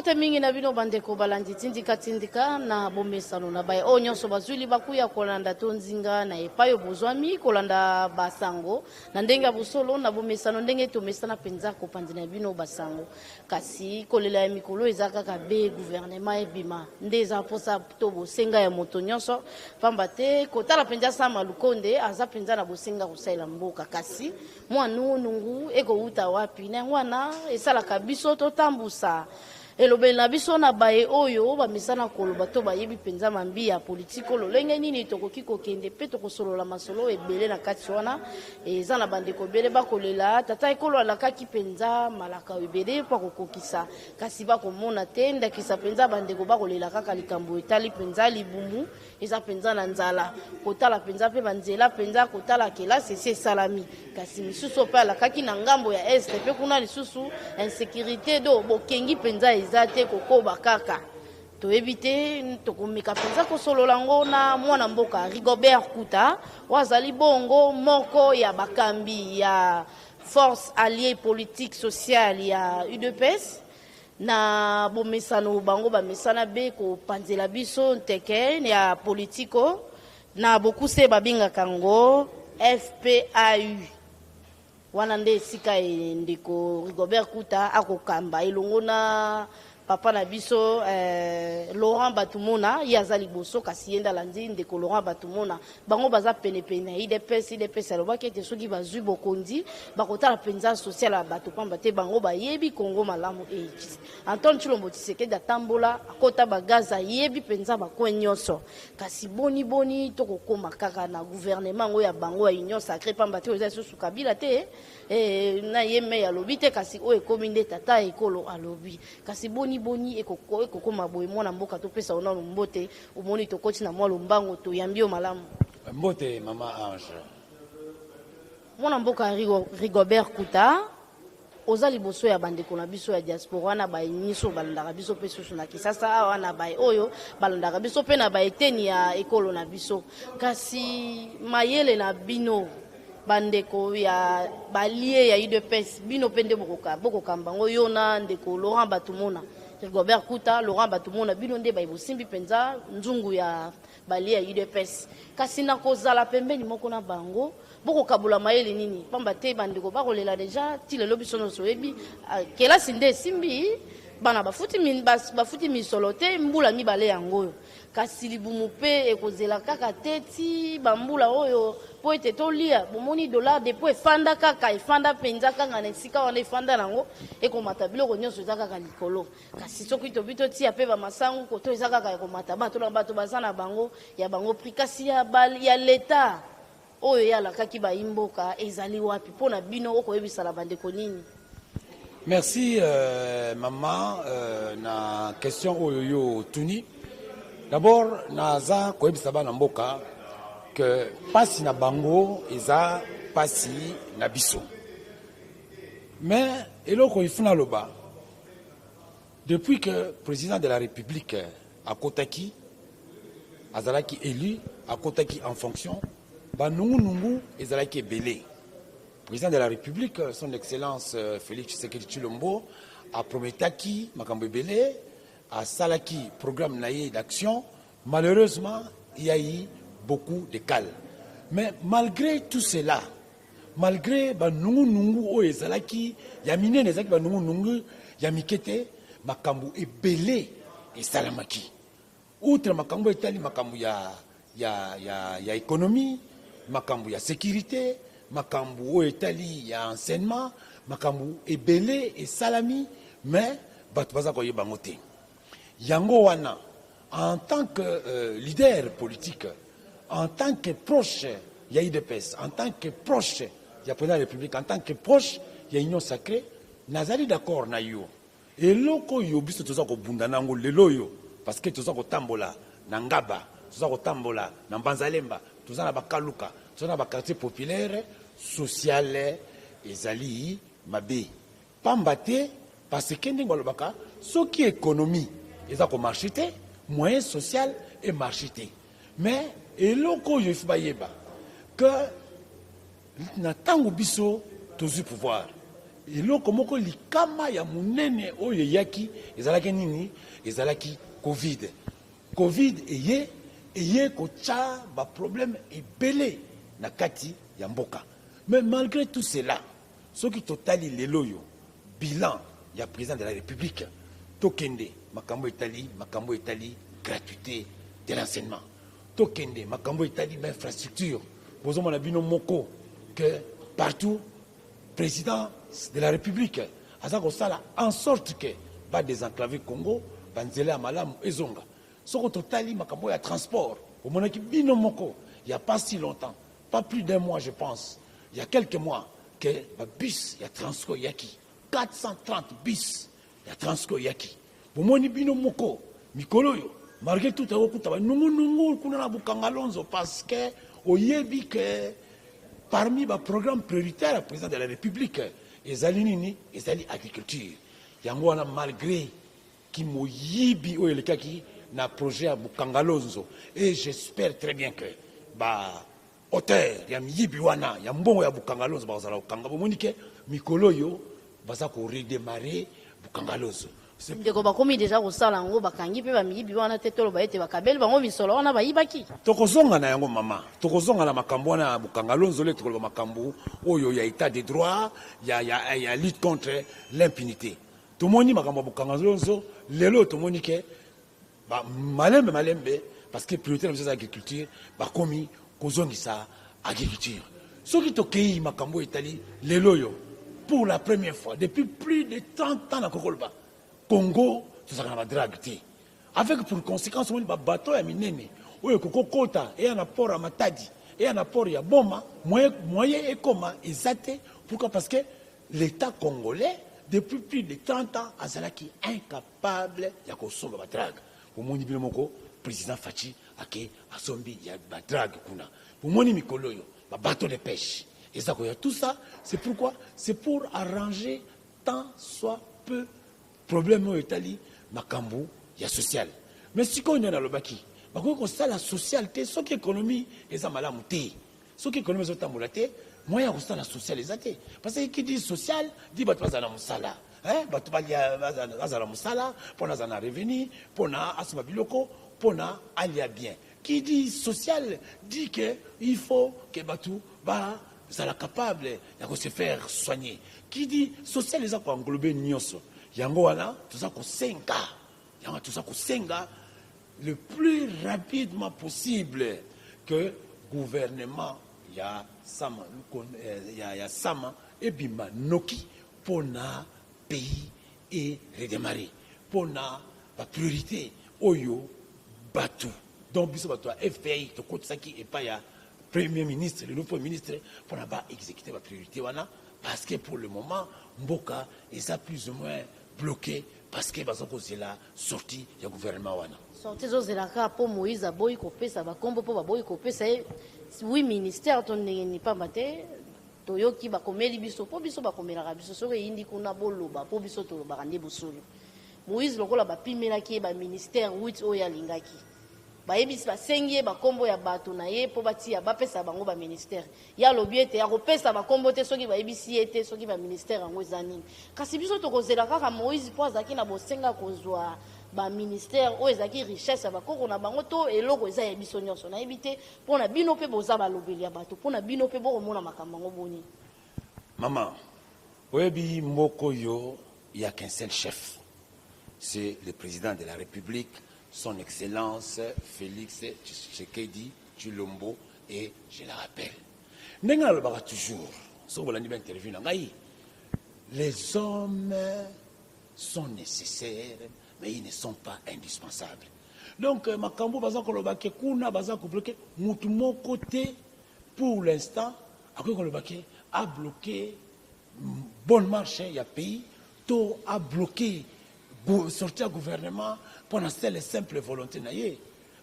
Mbote mingi na bino bandeko balandi tindika na bomesano na baye o nyonso bazwili bakuya kolanda tonzinga na epayo bozwami kolanda basango na ndenge busolo na bomesano ndenge tomesana penza kopandina bino basango kasi kolela ya mikolo ezaka ka be gouvernement ebima ndeza posa to bosenga ya moto nyonso pamba te kotala penza sama lukonde aza penza na bosenga kosaila mboka kasi mwana nungu eko uta wapi na mwana esala kabiso to tambusa elobeli na biso na baye oyo bamisana koloba to bayebi penza mambi ya politiko lolenge nini tokoki kokende pe tokosolola masolo ebele na kati wana eza na bandeko ebele bakolela tata ekolo alakaki penza malaka ebele mpo kokokisa kasi bakomona te ndakisa penza bandeko bakolela kaka likambo etali penza libumu eza penza na nzala kotala penza pe banzela penza kotala kelasi esi esalami kasi misusu pe alakaki na ngambo ya este pe kuna lisusu insécurité do bokengi penza ezate kokoba kaka to ebite tokomeka penza kosolola ngo na mwana mboka Rigobert Kuta wazali bongo moko ya bakambi ya force alliée politique sociale ya UDPS na bomesano bango bamesana be ko panzela biso nteke ya politiko na bokuse babinga kango FPAU wana nde sika ndiko Rigobert Kuta akokamba elongo na papa na biso Laurent Batumona yazali boso kasi yenda landi ndeko Laurent Batumona bango baza pene IDPS alobaki ete soki bazwi bokondi bakotala penza social ya bato pamba te bango bayebi Kongo malamu Antoine Tshilombo Tshisekedi atambola akota bagaza yebi penza bakwe nyonso kasi boni tokokoma kaka na gouvernement ngo ya bango ya union sacrée pamba te oza susu Kabila te na yeme ya lobi te kasi o ekomi nde tata ekolo alobi kasi boni ekokoma boye mwana mboka topesa ona mbote omoni tokoti na mwa lombango toyambi yo malamu mbote mama Ange mwana mboka Rigobert Kuta oza liboso ya bandeko na biso ya diaspora na baye nyonso balandaka biso pe susu na Kisasa awa na baye oyo balandaka biso pe na baye teni ya ekolo na biso kasi mayele na bino bandeko ya balie ya UDPS bino pende bokoka mbango yo na ndeko Laurent Batumona Rigobert Kuta Laurent Batumona bino nde baye bosimbi penza nzungu ya balie ya UDPS kasi na kozala pembeni moko na bango bokokabula mayele nini pamba te bandeko bakolela deja ti lelo biso nyonso yebi kelasi nde esimbi bana bafuti misolo te mbula mibale yango kasi libumu pe ekozela kaka te ti bambula oyo po ete tolia bomoni dollar depo efanda kaka efanda penza kaka na esika wana efanda nango ekomata biloko nyonso eza kaka likolo kasi soki tobito tia pe bamasangu koto eza kaka ekomata bato na bato baza na bango ya bango pri kasi ya leta oyo yalakaki bayimboka ezali wapi mpo na bino okoyebisala bandeko nini. Merci maman na question oyo yo tuni. D'abord naza koyebisa bana mboka que pasi na bango eza pasi na biso. Mais eloko ifuna loba depuis que le président de la République akotaki azalaki élu akotaki en fonction banungu ezalaki ebele. Président de la République, son Excellence Félix Tshisekedi Tshilombo, a prometaki makambo ebele, a salaki programme naïe d'action. Malheureusement, il y a eu beaucoup de cales. Mais malgré tout cela, malgré banungu o ezalaki, ya mine nezaki banungu ya mikete makambo ebele et salamaki. Outre makambo etali makambo ya économie, makambo ya sécurité, makambu etali ya enseignement, makambu ebele et salami, mais batbaza koye bangote. Yango wana, en tant que leader politique, en tant que proche ya IDPS, en tant que proche ya président de la République, en tant que proche ya Union Sacrée, nazali d'accord na yo. Et loko yo biso toza ko bunda nango lelo yo, parce que toza ko tambola na Ngaba, toza ko tambola na Mbanzalemba, toza na bakaluka, toza na quartier populaire social ezali mabe pambate parce que ndingo lobaka soki économie eza ko marché moyen social et marché mais eloko yo ifuba yeba que na tango biso tozu pouvoir eloko moko likama ya munene oyo yaki ezalaki nini ezalaki covid eye kotia ba problème ebele na kati ya mboka. Mais malgré tout cela, ce qui totali lelo yo bilan ya président de la République tokende makambo etali gratuité de l'enseignement, tokende makambo etali infrastructure bozomo na bino moko que partout président de la République aza kosala en sorte que ba désenclaver Congo banzela ya malamu ezonga. Soko totali makambo ya transport au monaki bino moko il y a pas si longtemps, pas plus d'un mois je pense, il y a quelques mois que ba bus ya Transco yaki 430 bus ya Transco yaki bomoni bino moko mikolo yo malgré tout akuta ba nungu kuna na Bukangalonzo parce que oyebi que parmi les programmes prioritaires du président de la République, ezali nini, ezali agriculture. Yango wana malgré qui moyibi o elekaki na projet à Bukangalonzo, et j'espère très bien que auteur ya miyibi wana ya mbongo ya Bukangalonzo bazala okanga bomonike mikolo yo baza ko redémarrer Bukangalonzo. Ndeko bakomi déjà kosala ngo bakangi pe bamiyibi wana te tolo baete bakabeli bango misolo wana bayibaki. Tokozonga na yango mama, tokozonga na makambo wana Bukangalonzo le tokolo makambo oyo ya état de droit, ya lutte contre l'impunité. Tomoni makambo Bukangalonzo lelo tomoni ke malembe parce que priorité na agriculture bakomi kozongisa agriculture. Soki tokei makambo etali lelo yo pour la première fois depuis plus de 30 ans na Kokolba Congo, tout ça na drague te. Avec pour conséquence on ba bateau ya minene oyo kokokota et un apport à Matadi et un apport ya Boma moyen et comment exacté pourquoi parce que l'état congolais depuis plus de 30 ans azalaki incapable ya kosomba ba drague. Pour moni bino moko président Fachi ake asombi ya ba drague kuna. Pour moni mikolo yo ba bateau de pêche. Et ça tout ça c'est pourquoi c'est pour arranger tant soit peu problème au Italie makambo ya social. Mais si on est dans le baki, parce que la socialité, ce qui est économie, et ça malamu te. Ce qui est économie, c'est tamulate. Moi, il y a la sociale, les athées. Parce que qui dit social, dit bah tu vas à musala, hein, bah tu vas à musala, pour na zana revenu, pour na asma biloko, pour na alia bien. Qui dit social, dit que il faut que bah tu bah ça la capable, de se faire soigner. Qui dit social, les a quoi englober nyoso. Yango wana, tout ça qu'on senga le plus rapidement possible que gouvernement ya sama et bima noki pour na pays et redémarrer pour na la priorité oyo batu donc biso batu FPI to côté ça qui est pas ya premier ministre le nouveau ministre pour na ba exécuter la priorité wana parce que pour le moment mboka et ça plus ou moins bloqué parce que bazoko zela sorti ya gouvernement wana sorti zo zela ka po Moïse aboyi kopesa ba kombo po baboyi kopesa oui ministère ton ni pas maté toyoki ba komeli biso po biso ba komela biso so indi kuna boloba po biso to ba rande bosolo Moïse lokola ba pimela ki ba ministère 8 oya lingaki ba yebisi ba sengie ba kombo ya bato na ye po batia ba pesa bango ba ministère ya lobiete ya kopesa ba kombo te soki ba yebisi ete soki ba ministère yango ezanini kasi biso to kozela kaka Moïse po azaki na bosenga kozwa ba ministère o ezaki richesse ba koko na bango to eloko eza ya biso nyonso na yebite po na bino pe boza ba lobeli ya bato po na bino pe bo komona makambo ngo boni maman oyebi mboko yo il y a qu'un seul chef c'est le président de la République son Excellence Félix Tshisekedi Tshilombo et je le rappelle. Nenga le baga toujours. So vous l'avez interview nangai. Les hommes sont nécessaires, mais ils ne sont pas indispensables. Donc makambo baza ko lobake kuna baza ko bloquer mutu mon côté pour l'instant après ko lobake a bloqué bonne marche il y a pays to a bloqué sortir gouvernement pour la seule et simple volonté naïe.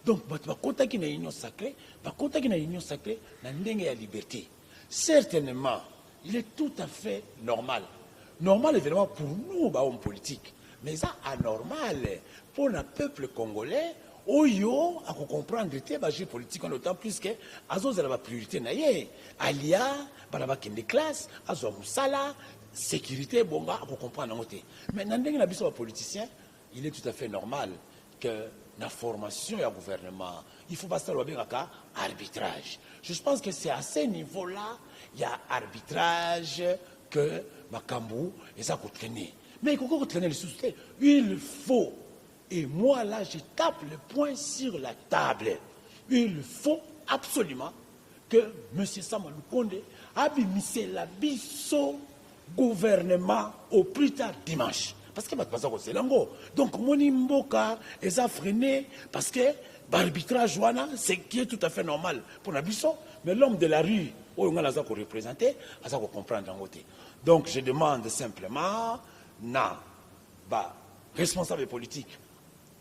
Donc, va contacter une union sacrée, va contacter une union sacrée, la liberté. Certainement, il est tout à fait normal. Normal évidemment pour nous, hommes politiques, mais ça anormal pour le peuple congolais. Oyo, à comprendre que les politique, d'autant plus que Azo la priorité naïe. Alia, Baraba Kende classe, Azo Moussala, sécurité, bon gars, pour comprendre. Mais dans les politiciens, il est tout à fait normal que la formation et le gouvernement, il faut pas se faire arbitrage. Je pense que c'est à ce niveau-là, il y a arbitrage que Makambu et ça peut traîner. Mais il faut traîner le succès. Il faut, et moi là, je tape le point sur la table. Il faut absolument que M. Samuel Konde a mis la biso gouvernement au plus tard dimanche. Parce que c'est l'ango. Donc, Moni Mboka est freiné parce que l'arbitrage, c'est qui est tout à fait normal pour la biso. Mais l'homme de la rue, où on a représenté, on a comprendre en côté. Donc, je demande simplement, responsable politique,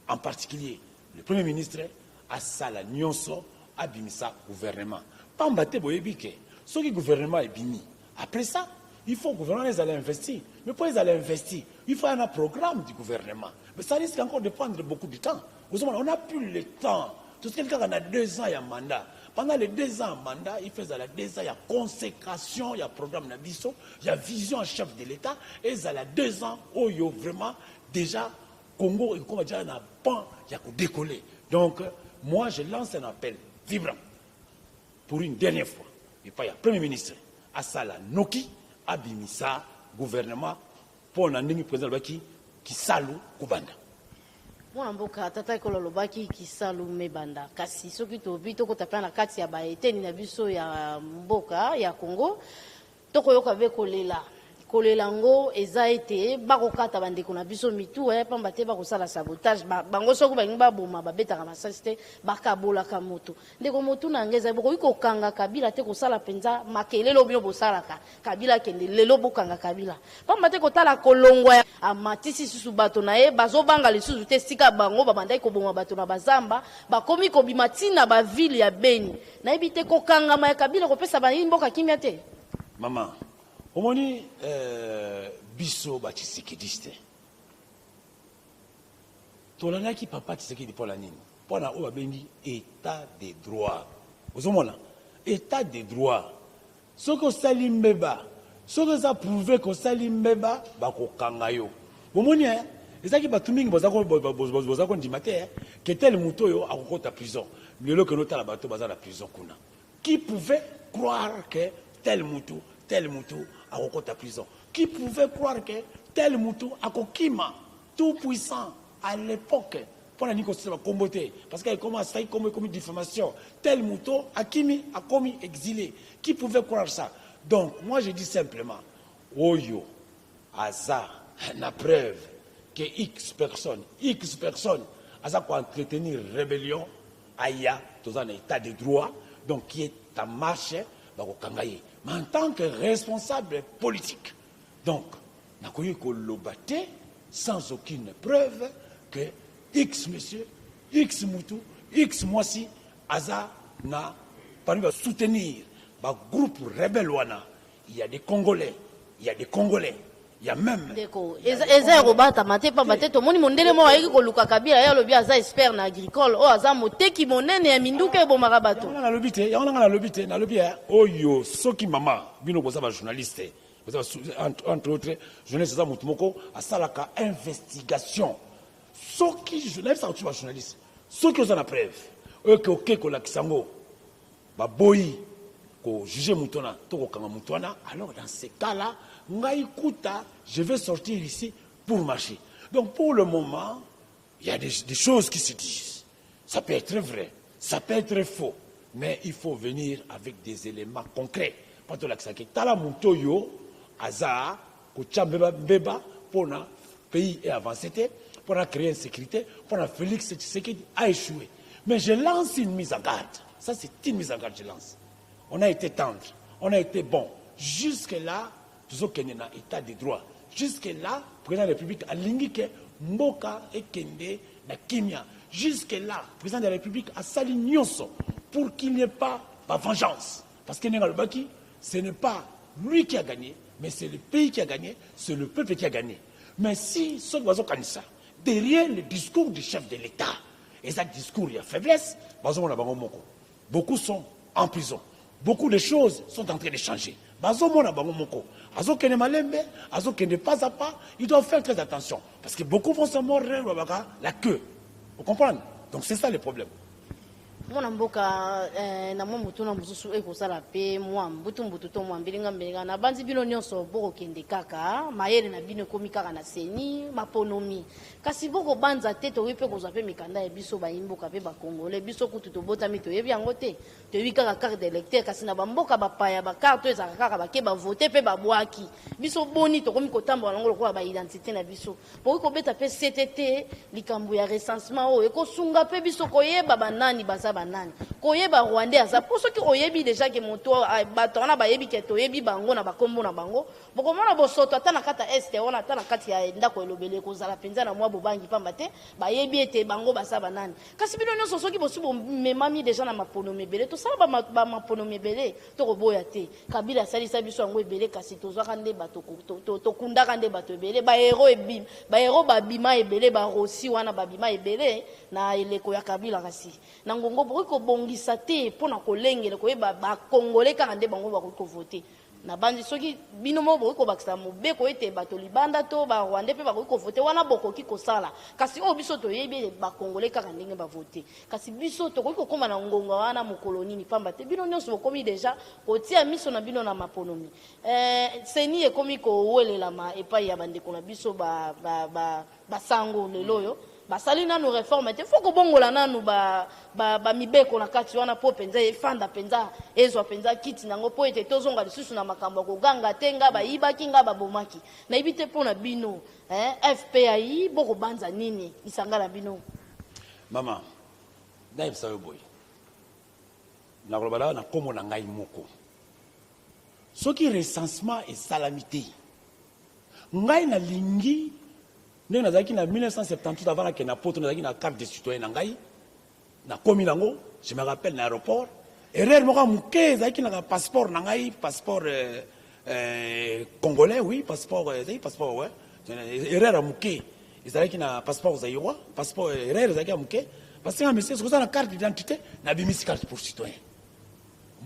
en particulier le Premier ministre, à Sala Nyonso, à Bimisa gouvernement. Pas mbaté boyebike. Ce qui gouvernement est bimi. Après ça, il faut que le gouvernement les aller investir. Mais pour les aller investir, il faut un programme du gouvernement. Mais ça risque encore de prendre beaucoup de temps. On n'a plus le temps. Tout ce quelqu'un a 2 ans, il y a mandat. Pendant les 2 ans mandat, il fait 2 ans, il y a consécration, il y a programme Nabiso, il y a vision en chef de l'État. Et il y a 2 ans où il y a vraiment déjà Congo, il y a un pan, il y a décoller. Donc, moi, je lance un appel vibrant pour une dernière fois. Il y a le Premier ministre, Asala Noki, Abimisa, gouvernement, pour l'année président qui salue Kubanda. Moi, mboka tata ekolo lobaki kisalu mebanda kasi soki tobi tokota na kati ya baeteni na biso ya mboka ya Congo tokoyoka be kolela ngo eza ete bakokata bandeko na biso mitu pamba te bakosala sabotage bango soki balingi baboma babetaka masasi te bakabolaka moto ndeko motu na ngeza bokoki kokanga Kabila te kosala penza makelelo bino bosalaka Kabila kende lelo bokanga Kabila pamba te kotala kolongwa amatisi susu bato na ye bazobanga lisusu te sika bango babandaki koboma bato na bazamba bakomi kobima tina bavile ya Beni nayebi te kokangama ya Kabila kopesa bayi mboka kimia te. Maman, omoni biso ba Tshisekedi tolanaki papa Tshisekedi pour la nini pour na oba bengi état de droit ozomona état de droit soko sali mbeba soko za prouver ko sali mbeba bakokanga yo omoni ezaki batu mingi bozako ndima te que tel muto yo akokota prison lelo que notala bato baza na prison kuna qui pouvait croire que tel muto à Rokota prison. Qui pouvait croire que tel moutou a kokima tout puissant à l'époque pour la négociation comboté parce qu'il commence à commettre diffamation. Tel mouton a commis exilé. Qui pouvait croire ça? Donc moi je dis simplement Oyo hasard la preuve que X personnes à quoi entretenir rébellion aya dans un état de droit donc qui est en marche bakokangaye. Mais en tant que responsable politique, donc, n'a connu que l'obaté sans aucune preuve que X monsieur, X moutou, X moisi, Aza n'a pas pu soutenir le groupe rebelle wana. Il y a des Congolais, il y a même. Eza robata mate pa bate to moni mondele mo ayiki ko luka Kabila ya lobi aza expert na agricole o aza moteki monene ya minduke bo marabato na lobité ya on a lobité na lobi oyo soki mama bino boza ba journaliste entre autres journaliste za mutumoko asalaka investigation soki journaliste sa journaliste soki oza na preuve ok ko la kisango ba boyi ko juger mutona to ko kanga mutwana alors dans ces cas là je vais sortir ici pour marcher. Donc pour le moment, il y a des choses qui se disent. Ça peut être vrai, ça peut être faux, mais il faut venir avec des éléments concrets. Pour le pays est avancé, pour créer une sécurité, pour Félix Tshisekedi a échoué. Mais je lance une mise en garde. Ça c'est une mise en garde que je lance. On a été tendre, on a été bon. Jusque-là, toujours qu'il y a un état de droit. Jusque-là, le président de la République a lingué que Mboka et Kende na Kimia. Jusque-là, le président de la République a sali Nyonso pour qu'il n'y ait pas de vengeance. Parce que ce n'est pas lui qui a gagné, mais c'est le pays qui a gagné, c'est le peuple qui a gagné. Mais si ce oiseau ça, derrière le discours du chef de l'État, et ce discours, il y a faiblesse, beaucoup sont en prison. beaucoup de choses sont en train de changer. Bazo mona bango moko. Azo kene malembe, azo kene pas à pas, ils doivent faire très attention. Parce que beaucoup vont se mordre la queue. Vous comprenez? Donc c'est ça le problème. Mwana mboka na mwa mutu na mususu ekosala pe mwa mbutu to mwa mbilinga na banzi bino nyonso boko kende kaka mayele na bino komi kaka na seni maponomi kasi boko banza te to wipe kozwa pe mikanda ya biso ba imboka pe ba Congolais biso kutu to botami to yebi yango te to yebi kaka carte d'électeur kasi na bamboka bapaya ba carte ezaka kaka ba ke ba voter pe ba bwaki biso boni to komi kotambola ngolo ko ba identité na biso po ko beta pe CTT likambu ya recensement o ekosunga pe biso koyeba banani baza banani koyeba Rwandais aza pour ceux qui oyebi déjà que moto batona ba yebi ke to yebi bango na bakombo na bango bokomona bosoto ata na kata este ona ata na kati ya ndako elobele kozala penza na mwa bobangi pamba te ba yebi ete bango basa banani kasi bino nyonso soki bosubo memami déjà na mapono mebele to sala ba mapono mebele to koboya te kabila salisa biso yango ebele kasi tozwaka nde bato to kundaka nde bato ebele ba hero ebim ba hero babima ebele ba rosi wana babima ebele na eleko ya kabila kasi na ngongo boko bongisa te pona kolengela koyeba ba Congolais kaka nde bango bako voter na bandi soki bino mo boko bakisa mobeko ete bato libanda to ba Rwandais pe bako voter wana bokoki kosala kasi o biso to yebi ba Congolais kaka ndenge ba voter kasi biso to koki kokoma na ngonga wana mokoloni ni pamba te bino nyonso bokomi déjà kotia miso na bino na maponomi seni ekomi ko welela ma epai ya bandeko na biso ba sango leloyo basali nanu réforme te foko bongola nanu ba mibeko na kati wana po penza efanda penza ezwa penza kiti nango po ete tozonga lisusu na makambo ko ganga tenga ba ibaki nga ba bomaki na ibite pona bino FPI boko banza nini isangala bino mama daib sayo boy na kolobala na komo na ngai moko soki recensement et salamité ngai na lingi nous avons en 1978 avant que na poto nazaki na carte de citoyen na ngai na komi nango je me rappelle na aéroport erreur moko muke zaki na passeport na ngai passeport congolais oui passeport passeport ouais erreur muke ezalaki na passeport zaïwa passeport erreur zaki muke parce que monsieur c'est na carte d'identité na bimisi carte pour citoyen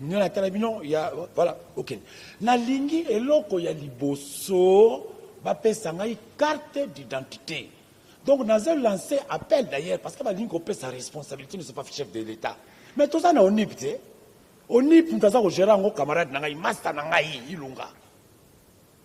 nous na talabino ya voilà OK na lingi eloko ya liboso bapesa ngai carte d'identité. Donc, nous avons lancé appel d'ailleurs, parce que sa responsabilité ne sont pas chef de l'État. Mais tout ça, on est ONIP, nous avons géré un camarade, master, ilunga.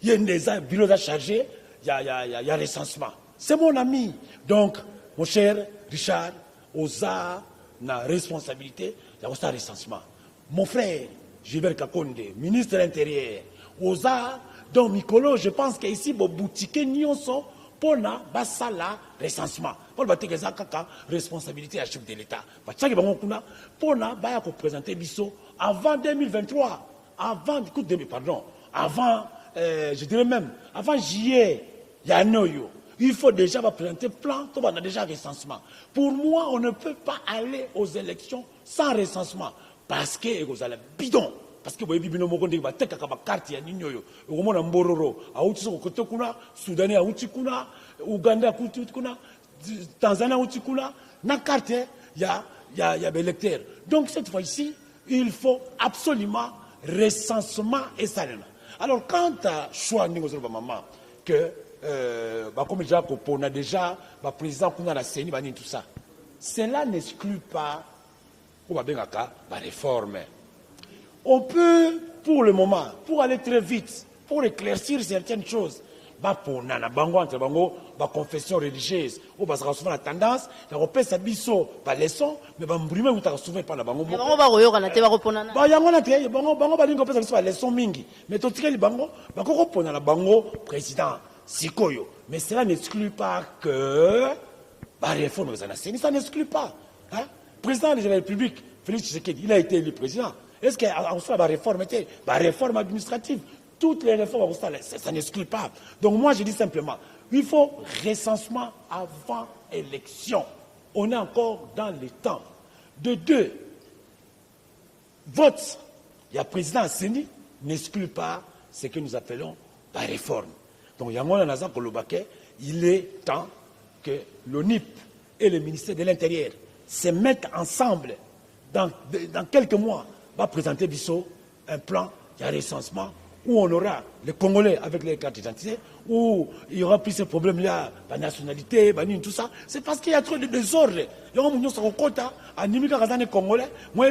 Il y a des bureaux à charger, il y a recensement. C'est mon ami. Donc, mon cher Richard, Oza, na responsabilité, il y a aussi un recensement. Mon frère, Gilbert Kakonde, ministre de l'Intérieur, Oza, donc, Mikolo, je pense qu'ici, bon boutique, nyonso, pour na basala recensement. Pour le bâtir kaka responsabilité à chef de l'État. Bachaki bango kuna, pour na baya ko présenter biso avant 2023, avant, écoute, pardon, avant, je dirais même, avant juillet, il y a un oyo. Il faut déjà présenter plan, on a déjà recensement. Pour moi, on ne peut pas aller aux élections sans recensement. Parce que vous allez bidon. Parce que vous avez vu que carte ya ninyoyo ukomona mbororo auti soko kote kuna Soudanais auti kuna Uganda auti kuna Tanzanie auti kuna na carte ya électeur. Donc cette fois-ci, il faut absolument recensement et salama. Alors quant à choix ningozo maman que comme déjà on a déjà président kuna la CENI bani tout ça. Cela n'exclut pas ou ba bengaka ba réforme. On peut, pour le moment, pour aller très vite, pour éclaircir certaines choses, pour nana bango entre bango, confession religieuse, ou parce qu'on a souvent la tendance, on peut s'abisso par leçon, mais m'brimer ou t'as souvent pas la bango. Bango ba royo kana te ba reponana. Ba yango na te, bango ba lingo peut s'abisso par leçon mingi, mais tout ce bango, ba ko repona la bango président Sikoyo. Mais cela n'exclut pas que ba réforme ça n'exclut pas. Hein? Président de la République, Félix Tshisekedi, il a été élu président. Est-ce qu'il y a la réforme administrative? Toutes les réformes, ça n'exclut pas. Donc moi, je dis simplement, il faut recensement avant élection. On est encore dans le temps. De deux, vote, il y a président Seni, n'exclut pas ce que nous appelons la réforme. Donc, il est temps que l'ONIP et le ministère de l'Intérieur se mettent ensemble dans quelques mois. Va présenter biso un plan, il y a un recensement, où on aura les Congolais avec les cartes d'identité, où il y aura plus ces problèmes-là, la nationalité, tout ça. C'est parce qu'il y a trop de désordre. Il y a un Sarokota, un Nimika Congolais, moi,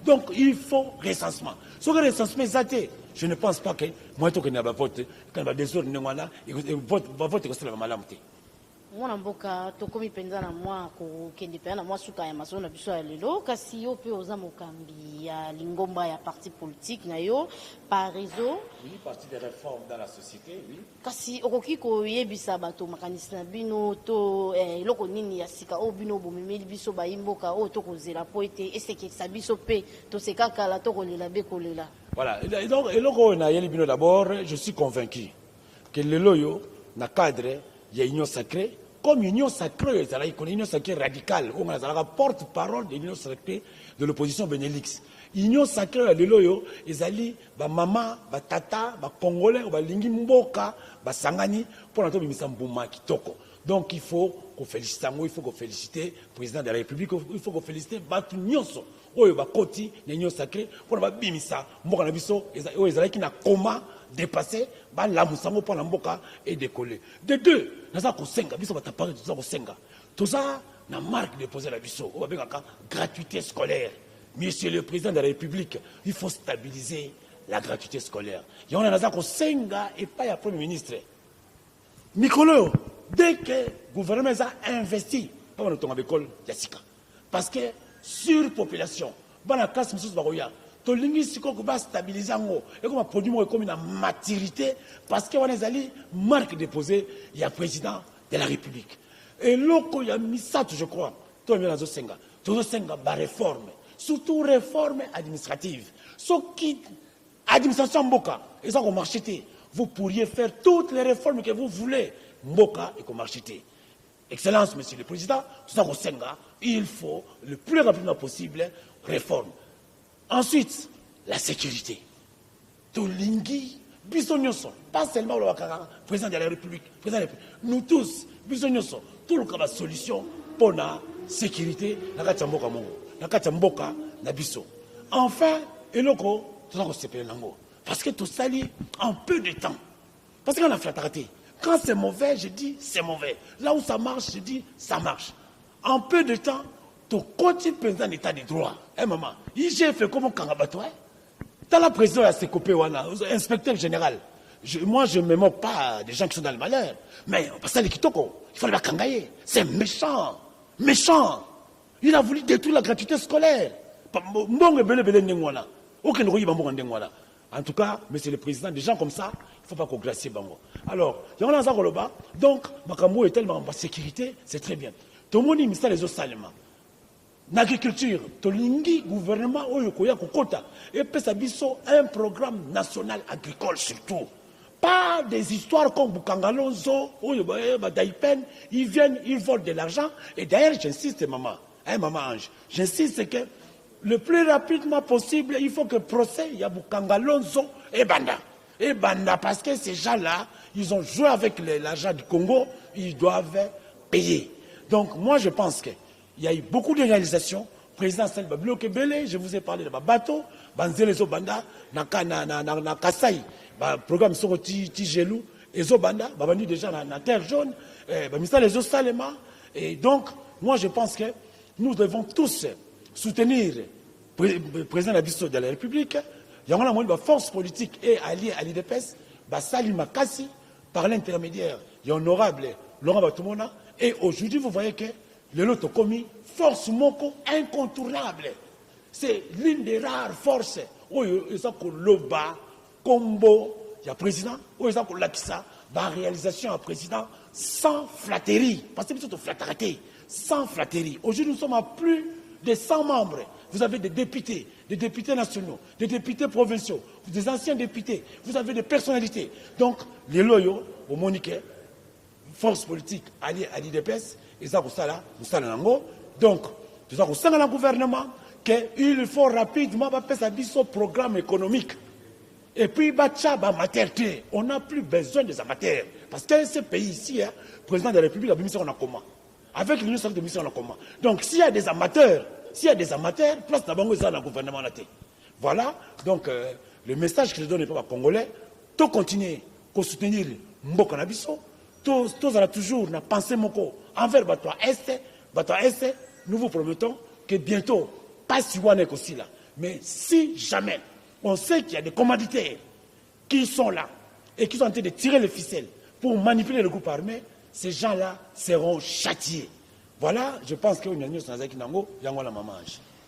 donc il faut recensement. Ce recensement est zaté. Je ne pense pas que moi, je ne vais pas voter, quand il y a des désordre, il va voter que c'est la malamité. Mwana mboka tokomi penza na mwa kokende pe na mwa suka ya maso na biso ya lelo kasi yo pe oza mokambi ya lingomba ya parti politique na yo par réseau oui parti des réformes dans la société oui kasi okoki koyebisa bato makanisi na bino to eloko nini ya sika o bino bomemeli biso bayimboka o to kozela po ete esekisa biso pe to sekakala to kolela be kolela voilà et donc eloko na yeli bino d'abord je suis convaincu que lelo yo na cadre ya union sacrée comme union sacrée, une union sacrée radicale, on a la porte-parole de l'union sacrée de l'opposition Benelux. Union sacrée de l'Oyo, ils allaient, maman, tata, congolais, lingi mboka, sangani, pour l'entendre Mbouma Kitoko. Donc il faut qu'on félicite, il faut qu'on félicite le président de la République, il faut qu'on félicite Batu Nyonso, Oyo Bakoti, l'union sacrée, pour la Bimisa, Mboka Nabiso, ils allaient qui n'a coma dépassé, la moussango pour la mboka et décoller. De deux, nous avons senga, biso batapare, nous avons senga. Tout ça, na marque de poser la biso, on va gratuité scolaire. Monsieur le président de la République, il faut stabiliser la gratuité scolaire. Il y a un senga et pas le premier ministre. Mikolo, dès que le gouvernement a investi, pas dans ton école, Yassika. Parce que surpopulation, dans la classe, monsieur Baroya, to lingi ko ba stabiliser ngo et comme produit mo comme une maturité parce que on est allé marque déposée il y a président de la République et loko ya misato je crois to bien nazo senga ba réforme surtout réforme administrative so qui administration mboka et ça comme marché vous pourriez faire toutes les réformes que vous voulez mboka et comme marché. Excellence monsieur le président tout ça ko senga il faut le plus rapidement possible réforme. Ensuite, la sécurité. Tolingi, Bissonyoso, pas seulement le président de la République, nous tous, Bissonyoso, tout le cas de solution pour la sécurité, la Katamboka Mongo, la Katamboka, la Bisso. Enfin, et le coup, tout ça, c'est Nango. Parce que tout ça, en peu de temps. Parce qu'on a flatté. Quand c'est mauvais, je dis c'est mauvais. Là où ça marche, je dis ça marche. En peu de temps, tu continues président d'état de droit. Maman, j'ai fait comme un kangabato. Dans la présidence, il y a Sekopé Wana, inspecteur général. Moi, je ne me moque pas des gens qui sont dans le malheur. Mais parce que les Kitoko, il faut les kangayer. C'est méchant. Méchant. Il a voulu détruire la gratuité scolaire. En tout cas, monsieur le président, des gens comme ça, il ne faut pas qu'on glacie Bango. Alors, il y a un Zagoloba. Donc, Makambo est tellement en sécurité, c'est très bien. Tout le monde est ministère des eaux salement. L'agriculture, tolingi gouvernement oyokoya kokota et puis ça biso un programme national agricole surtout. Pas des histoires comme Bukangalonzo, Daipen, ils viennent, ils volent de l'argent et d'ailleurs j'insiste maman, maman Ange, j'insiste que le plus rapidement possible, il faut que procès il y a Bukangalonzo et Banda. Et Banda parce que ces gens-là, ils ont joué avec l'argent du Congo, ils doivent payer. Donc moi je pense que il y a eu beaucoup de réalisations. Président Salba Bloke Belé, je vous ai parlé de bateau, Banzelezo Banda, na Kasai, programme Soroti Tigelou, Ezo Banda, Babani déjà na terre jaune, ministère des eaux Salema. Et donc, moi je pense que nous devons tous soutenir le président de la République. Il y a une force politique et alliée à l'IDPS, Salima Kassi, par l'intermédiaire, il y a honorable Laurent Batumona. Et aujourd'hui, vous voyez que le lot commis, force moko incontournable. C'est l'une des rares forces. Il y a Loba, Combo, il y a président, il y a Lakissa, la réalisation à président sans flatterie. Parce que c'est flatterie, sans flatterie. Aujourd'hui, nous sommes à plus de 100 membres. Vous avez des députés nationaux, des députés provinciaux, des anciens députés, vous avez des personnalités. Donc, les loyaux, au Monique, force politique alliée à l'IDPS, et ça, vous savez, donc, tout ça, vous savez, le gouvernement, qu'il faut rapidement faire un programme économique. Et puis, on n'a plus besoin des amateurs. Parce que ce pays ici, le président de la République a mis ça en commun. Avec l'Union sociale de mission en commun. Donc, s'il y a des amateurs, place d'abord dans le gouvernement. Voilà, donc le message que je donne aux Congolais, tout continuer à soutenir Mboka Nabiso, tous toujours na pensée moko envers Batoa Est, nous vous promettons que bientôt, pas si loin aussi là, mais si jamais on sait qu'il y a des commanditaires qui sont là et qui sont en train de tirer les ficelles pour manipuler le groupe armé, ces gens-là seront châtiés. Voilà, je pense que nous avons la maman.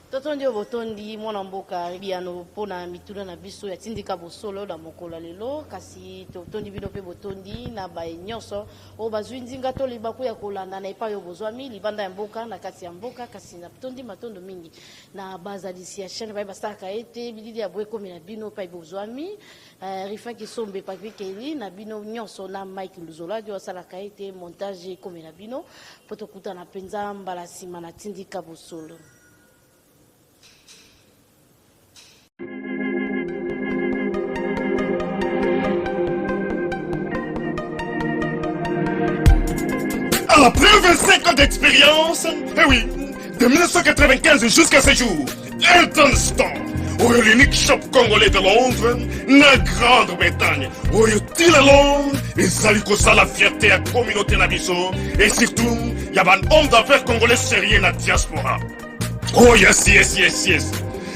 Totondi obotondi mwana mboka biano pona mituna na biso ya tindika bosolo na mokola lelo kasi totondi bino pe botondi na ba nyonso o bazwi nzinga to libaku ya kolanda na epa yo bozwami libanda ya mboka na kati ya mboka kasi na tondi matondo mingi na bazalisi ya chaîne ba basaka ete bilili ya bweko na bino pa bozwami rifa ki sombe pa keli na bino nyonso na Mike Luzola dio sala ka ete montage komi na bino potokuta na penza mbala sima na tindika bosolo. Après 25 ans d'expérience, eh oui, de 1995 jusqu'à ce jour, Elton Store, l'unique shop congolais de Londres, la Grande-Bretagne, il est Londres, et ça lui cause la fierté à la communauté Nabiso, et surtout, il y a un homme d'affaires congolais sérieux dans la diaspora. Oh yes.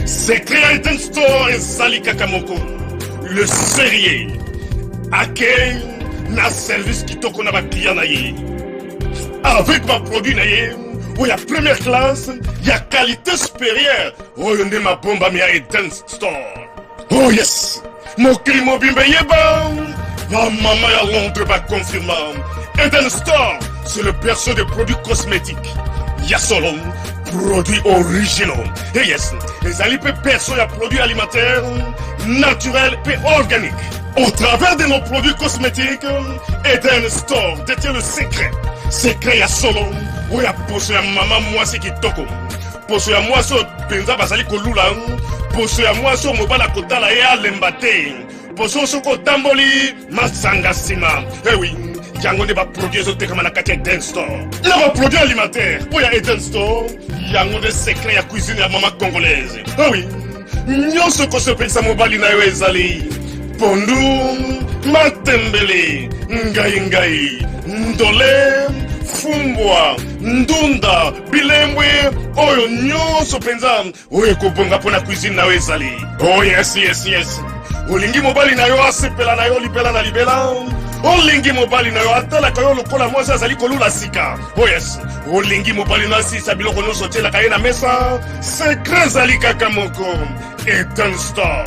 C'est créé Elton Store et Sali Kakamoko, le sérieux, à quel na service qui toko na ba client na ye. Avec ma produit où il y a première classe, il y a qualité supérieure. Oh, il y a ma bombe à Eden Store. Oh yes, mon client bimbe yeba. Ma maman à Londres va confirmer. Eden Store, c'est le perso de produits cosmétiques. Il y a solo produits originaux. Et yes, les alipes perso, il y a produits alimentaires, naturels et organiques. Au travers de nos produits cosmétiques, Eden Store détient le secret. Secret ya solo, où ya poso ya maman moi c'est qui toko. Poso ya moi so penza basali kolula, poso ya moi so mobala kotala ya lembate. Poso so ko tamboli masanga sima. Eh oui, yango ne ba produire zo tekama na kati Eden Store. Na ba produit alimentaire, où ya Eden Store, yango de secret ya cuisine ya maman congolaise. Eh oui, nyonso ko se pensa mobali na yo ezali. Pondu, matembele, ngai, ndole, fumbwa, ndunda, bilembwe, oyo nyonso penza, oyo kobonga pona cuisine na ezali. Oh yes. Olingi mobali na yo asepela na yo libela na libela. Olingi mobali na yo atala ka yo lokola mwasi azali kolula sika. Oh yes. Olingi mobali na sisa biloko nyonso tiela ka ye na mesa. Secret zali kaka moko. Eden Store.